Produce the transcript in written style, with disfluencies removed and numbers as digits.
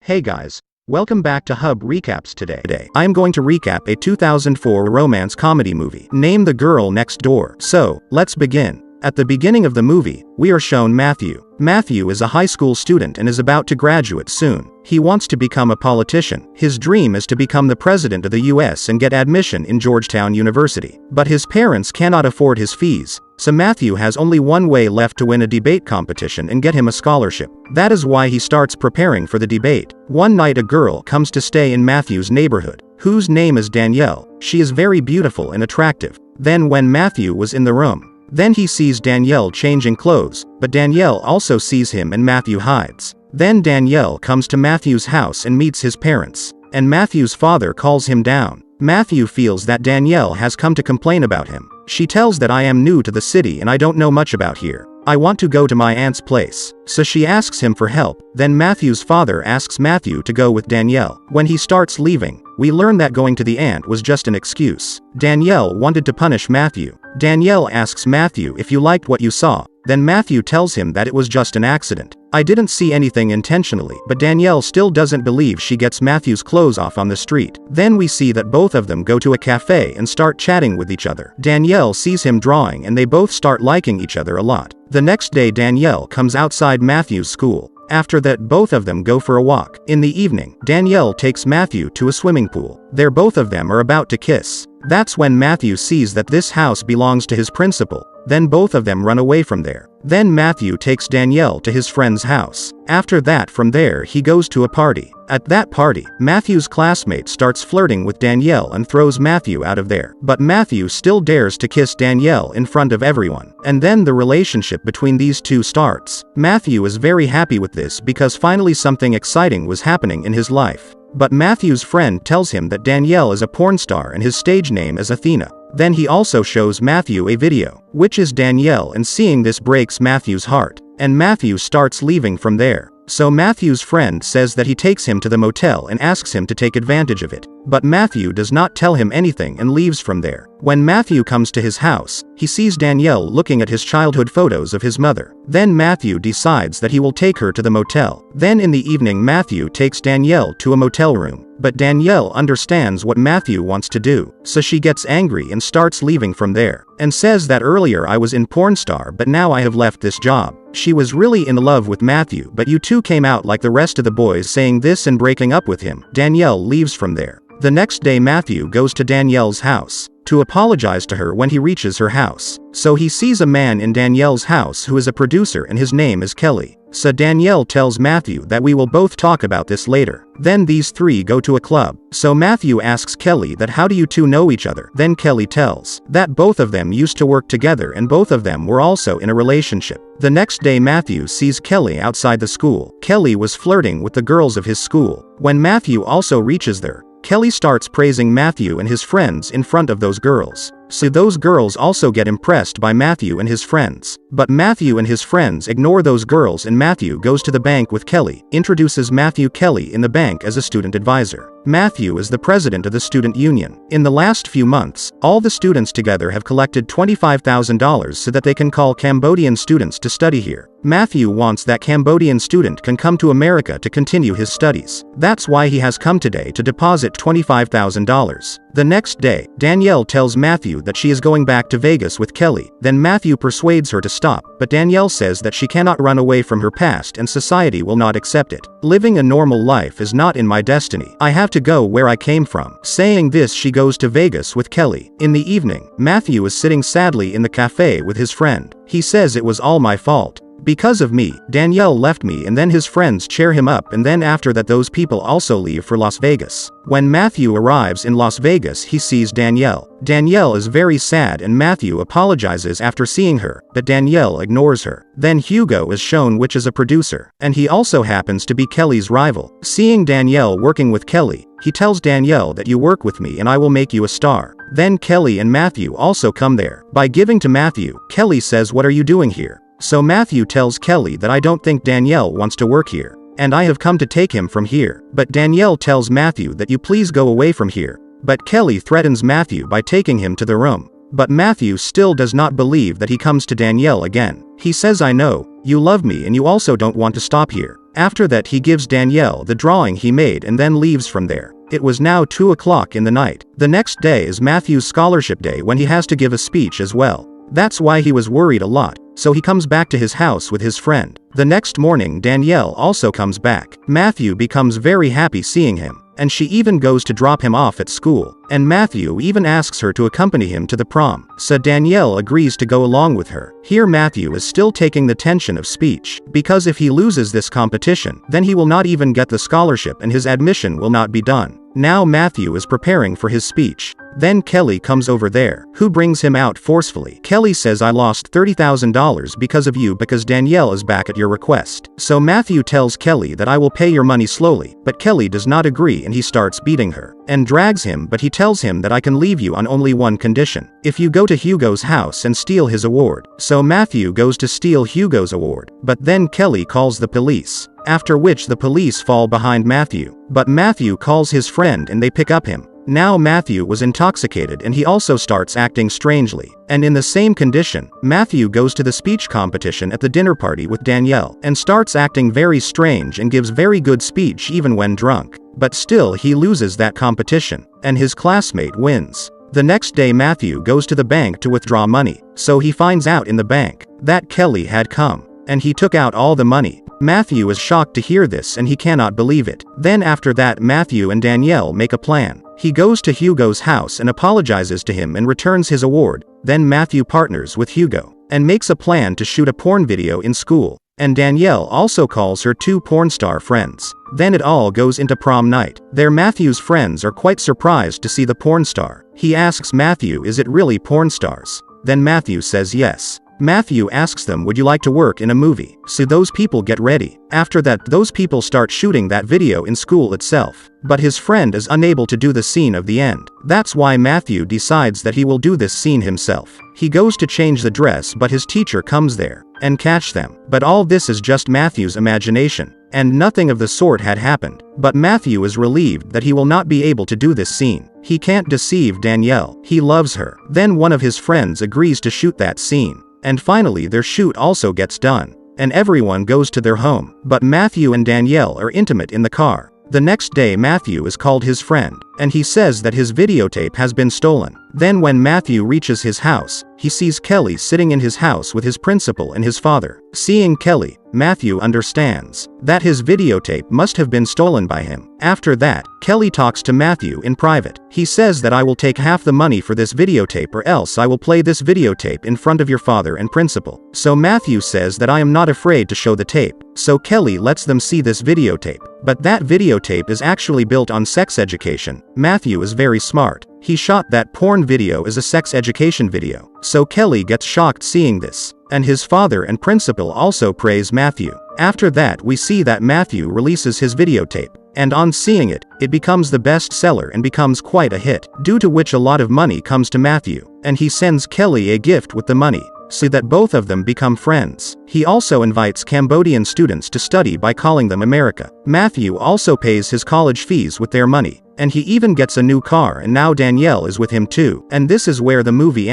Hey guys, welcome back to Hub Recaps today. I am going to recap a 2004 romance comedy movie, Name the Girl Next Door. So, let's begin. At the beginning of the movie, we are shown Matthew. Matthew is a high school student and is about to graduate soon. He wants to become a politician. His dream is to become the president of the US and get admission in Georgetown University. But his parents cannot afford his fees, so Matthew has only one way left to win a debate competition and get him a scholarship. That is why he starts preparing for the debate. One night a girl comes to stay in Matthew's neighborhood, whose name is Danielle. She is very beautiful and attractive. Then when Matthew was in the room, then he sees Danielle changing clothes, but Danielle also sees him and Matthew hides. Then Danielle comes to Matthew's house and meets his parents, and Matthew's father calls him down. Matthew feels that Danielle has come to complain about him. She tells that I am new to the city and I don't know much about here. I want to go to my aunt's place. So she asks him for help. Then Matthew's father asks Matthew to go with Danielle. When he starts leaving, we learn that going to the aunt was just an excuse. Danielle wanted to punish Matthew. Danielle asks Matthew if you liked what you saw. Then Matthew tells him that it was just an accident. I didn't see anything intentionally, but Danielle still doesn't believe she gets Matthew's clothes off on the street. Then we see that both of them go to a cafe and start chatting with each other. Danielle sees him drawing and they both start liking each other a lot. The next day Danielle comes outside Matthew's school. After that both of them go for a walk. In the evening, Danielle takes Matthew to a swimming pool. There both of them are about to kiss. That's when Matthew sees that this house belongs to his principal. Then both of them run away from there. Then Matthew takes Danielle to his friend's house. After that from there he goes to a party. At that party, Matthew's classmate starts flirting with Danielle and throws Matthew out of there. But Matthew still dares to kiss Danielle in front of everyone. And then the relationship between these two starts. Matthew is very happy with this because finally something exciting was happening in his life. But Matthew's friend tells him that Danielle is a porn star and his stage name is Athena. Then he also shows Matthew a video, which is Danielle, and seeing this breaks Matthew's heart, and Matthew starts leaving from there. So Matthew's friend says that he takes him to the motel and asks him to take advantage of it. But Matthew does not tell him anything and leaves from there. When Matthew comes to his house, he sees Danielle looking at his childhood photos of his mother. Then Matthew decides that he will take her to the motel. Then in the evening Matthew takes Danielle to a motel room. But Danielle understands what Matthew wants to do, so she gets angry and starts leaving from there, and says that earlier I was in porn star but now I have left this job. She was really in love with Matthew, but you two came out like the rest of the boys saying this and breaking up with him. Danielle leaves from there. The next day Matthew goes to Danielle's house to apologize to her when he reaches her house. So he sees a man in Danielle's house who is a producer and his name is Kelly. So Danielle tells Matthew that we will both talk about this later. Then these three go to a club. So Matthew asks Kelly that how do you two know each other? Then Kelly tells that both of them used to work together and both of them were also in a relationship. The next day Matthew sees Kelly outside the school. Kelly was flirting with the girls of his school. When Matthew also reaches there, Kelly starts praising Matthew and his friends in front of those girls. So those girls also get impressed by Matthew and his friends. But Matthew and his friends ignore those girls and Matthew goes to the bank with Kelly, introduces Matthew Kelly in the bank as a student advisor. Matthew is the president of the student union. In the last few months, all the students together have collected $25,000 so that they can call Cambodian students to study here. Matthew wants that Cambodian student can come to America to continue his studies. That's why he has come today to deposit $25,000. The next day, Danielle tells Matthew that she is going back to Vegas with Kelly. Then Matthew persuades her to stop, but Danielle says that she cannot run away from her past and society will not accept it. Living a normal life is not in my destiny. I have to go where I came from. Saying this, she goes to Vegas with Kelly. In the evening, Matthew is sitting sadly in the cafe with his friend. He says it was all my fault. Because of me, Danielle left me, and then his friends cheer him up, and then after that those people also leave for Las Vegas. When Matthew arrives in Las Vegas he sees Danielle. Danielle is very sad and Matthew apologizes after seeing her, but Danielle ignores her. Then Hugo is shown, which is a producer, and he also happens to be Kelly's rival. Seeing Danielle working with Kelly, he tells Danielle that you work with me and I will make you a star. Then Kelly and Matthew also come there. By giving to Matthew, Kelly says, "What are you doing here?" So Matthew tells Kelly that I don't think Danielle wants to work here, and I have come to take him from here. But Danielle tells Matthew that you please go away from here. But Kelly threatens Matthew by taking him to the room. But Matthew still does not believe that he comes to Danielle again. He says, "I know, You love me and you also don't want to stop here. After that he gives Danielle the drawing he made and then leaves from there. It was now 2 o'clock in the night. The next day is Matthew's scholarship day when he has to give a speech as well. That's why he was worried a lot, so he comes back to his house with his friend. The next morning Danielle also comes back. Matthew becomes very happy seeing him, and she even goes to drop him off at school, and Matthew even asks her to accompany him to the prom, so Danielle agrees to go along with her. Here Matthew is still taking the tension of speech, because if he loses this competition, then he will not even get the scholarship and his admission will not be done. Now Matthew is preparing for his speech. Then Kelly comes over there, who brings him out forcefully. Kelly says, I lost $30,000 because of you because Danielle is back at your request. So Matthew tells Kelly that I will pay your money slowly, but Kelly does not agree and he starts beating her, and drags him, but he tells him that I can leave you on only one condition. If you go to Hugo's house and steal his award. So Matthew goes to steal Hugo's award, but then Kelly calls the police. After which the police fall behind Matthew, but Matthew calls his friend and they pick up him. Now Matthew was intoxicated and he also starts acting strangely. And in the same condition, Matthew goes to the speech competition at the dinner party with Danielle and starts acting very strange and gives very good speech even when drunk. But still he loses that competition, and his classmate wins. The next day Matthew goes to the bank to withdraw money, so he finds out in the bank that Kelly had come, and he took out all the money. Matthew is shocked to hear this and he cannot believe it. Then after that Matthew and Danielle make a plan. He goes to Hugo's house and apologizes to him and returns his award. Then Matthew partners with Hugo and makes a plan to shoot a porn video in school. And Danielle also calls her 2 porn star friends. Then it all goes into prom night. There Matthew's friends are quite surprised to see the porn star. He asks Matthew, is it really porn stars? Then Matthew says yes. Matthew asks them, would you like to work in a movie? So those people get ready. After that those people start shooting that video in school itself. But his friend is unable to do the scene of the end. That's why Matthew decides that he will do this scene himself. He goes to change the dress but his teacher comes there and catch them. But all this is just Matthew's imagination, and nothing of the sort had happened. But Matthew is relieved that he will not be able to do this scene. He can't deceive Danielle. He loves her. Then one of his friends agrees to shoot that scene. And finally their shoot also gets done, and everyone goes to their home. But Matthew and Danielle are intimate in the car. The next day Matthew is called his friend, and he says that his videotape has been stolen. Then when Matthew reaches his house, he sees Kelly sitting in his house with his principal and his father. Seeing Kelly, Matthew understands that his videotape must have been stolen by him. After that, Kelly talks to Matthew in private. He says that I will take half the money for this videotape or else I will play this videotape in front of your father and principal. So Matthew says that I am not afraid to show the tape. So Kelly lets them see this videotape. But that videotape is actually built on sex education. Matthew is very smart. He shot that porn video as a sex education video. So Kelly gets shocked seeing this, and his father and principal also praise Matthew. After that we see that Matthew releases his videotape, and on seeing it, it becomes the best seller and becomes quite a hit, due to which a lot of money comes to Matthew, and he sends Kelly a gift with the money, so that both of them become friends. He also invites Cambodian students to study by calling them America. Matthew also pays his college fees with their money, and he even gets a new car, and now Danielle is with him too. And this is where the movie ends.